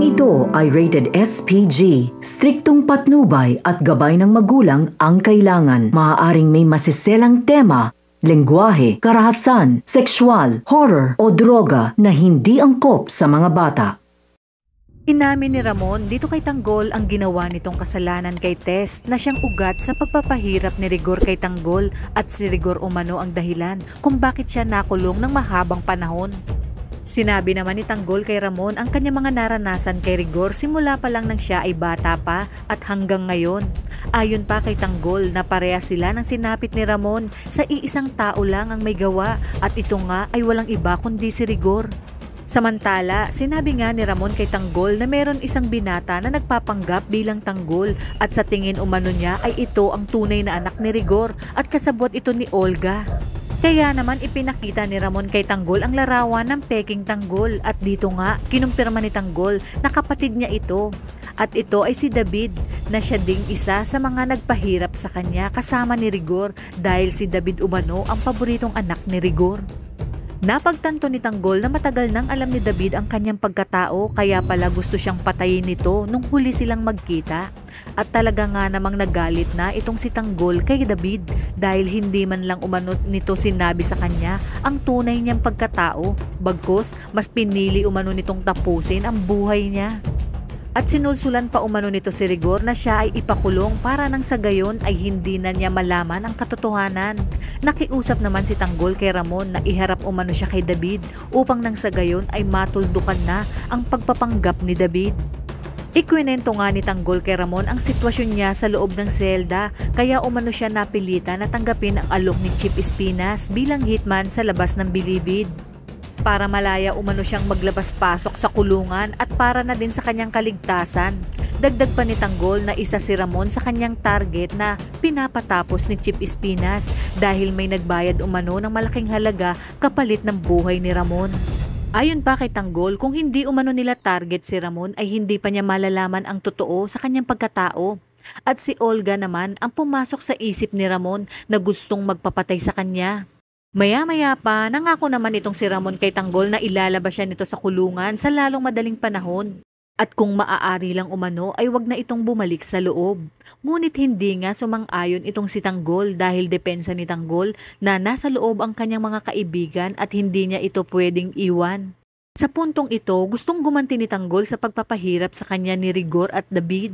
Tampokang ito ay rated SPG. Striktong patnubay at gabay ng magulang ang kailangan. Maaaring may masiselang tema, lengguwahe, karahasan, sexual, horror o droga na hindi angkop sa mga bata. Inamin ni Ramon dito kay Tanggol ang ginawa nitong kasalanan kay Tess na siyang ugat sa pagpapahirap ni Rigor kay Tanggol at si Rigor umano ang dahilan kung bakit siya nakulong ng mahabang panahon. Sinabi naman ni Tanggol kay Ramon ang kanyang mga naranasan kay Rigor simula pa lang nang siya ay bata pa at hanggang ngayon. Ayon pa kay Tanggol na pareha sila ng sinapit ni Ramon sa iisang tao lang ang may gawa at ito nga ay walang iba kundi si Rigor. Samantala, sinabi nga ni Ramon kay Tanggol na meron isang binata na nagpapanggap bilang Tanggol at sa tingin umano niya ay ito ang tunay na anak ni Rigor at kasabot ito ni Olga. Kaya naman ipinakita ni Ramon kay Tanggol ang larawan ng peking Tanggol at dito nga kinumpirma ni Tanggol na kapatid niya ito. At ito ay si David na siya ding isa sa mga nagpahirap sa kanya kasama ni Rigor dahil si David umano ang paboritong anak ni Rigor. Napagtanto ni Tanggol na matagal nang alam ni David ang kanyang pagkatao kaya pala gusto siyang patayin nito nung huli silang magkita. At talaga nga namang nagalit na itong si Tanggol kay David dahil hindi man lang umano nito sinabi sa kanya ang tunay niyang pagkatao, bagkus mas pinili umano nitong tapusin ang buhay niya. At sinulsulan pa umano nito si Rigor na siya ay ipakulong para nang sa gayon ay hindi na niya malaman ang katotohanan. Nakiusap naman si Tanggol kay Ramon na iharap umano siya kay David upang nang sa gayon ay matuldukan na ang pagpapanggap ni David. Ikwinento nga ni Tanggol kay Ramon ang sitwasyon niya sa loob ng selda kaya umano siya napilitan na tanggapin ang alok ni Chip Espinas bilang hitman sa labas ng bilibid. Para malaya umano siyang maglabas-pasok sa kulungan at para na din sa kanyang kaligtasan. Dagdag pa ni Tanggol na isa si Ramon sa kanyang target na pinapatapos ni Chip Espinas dahil may nagbayad umano ng malaking halaga kapalit ng buhay ni Ramon. Ayon pa kay Tanggol, kung hindi umano nila target si Ramon ay hindi pa niya malalaman ang totoo sa kanyang pagkatao. At si Olga naman ang pumasok sa isip ni Ramon na gustong magpapatay sa kanya. Maya-maya pa, nangako naman itong si Ramon kay Tanggol na ilalabas siya nito sa kulungan sa lalong madaling panahon. At kung maaari lang umano ay wag na itong bumalik sa loob. Ngunit hindi nga sumang-ayon itong si Tanggol dahil depensa ni Tanggol na nasa loob ang kanyang mga kaibigan at hindi niya ito pwedeng iwan. Sa puntong ito, gustong gumanti ni Tanggol sa pagpapahirap sa kanya ni Rigor at David.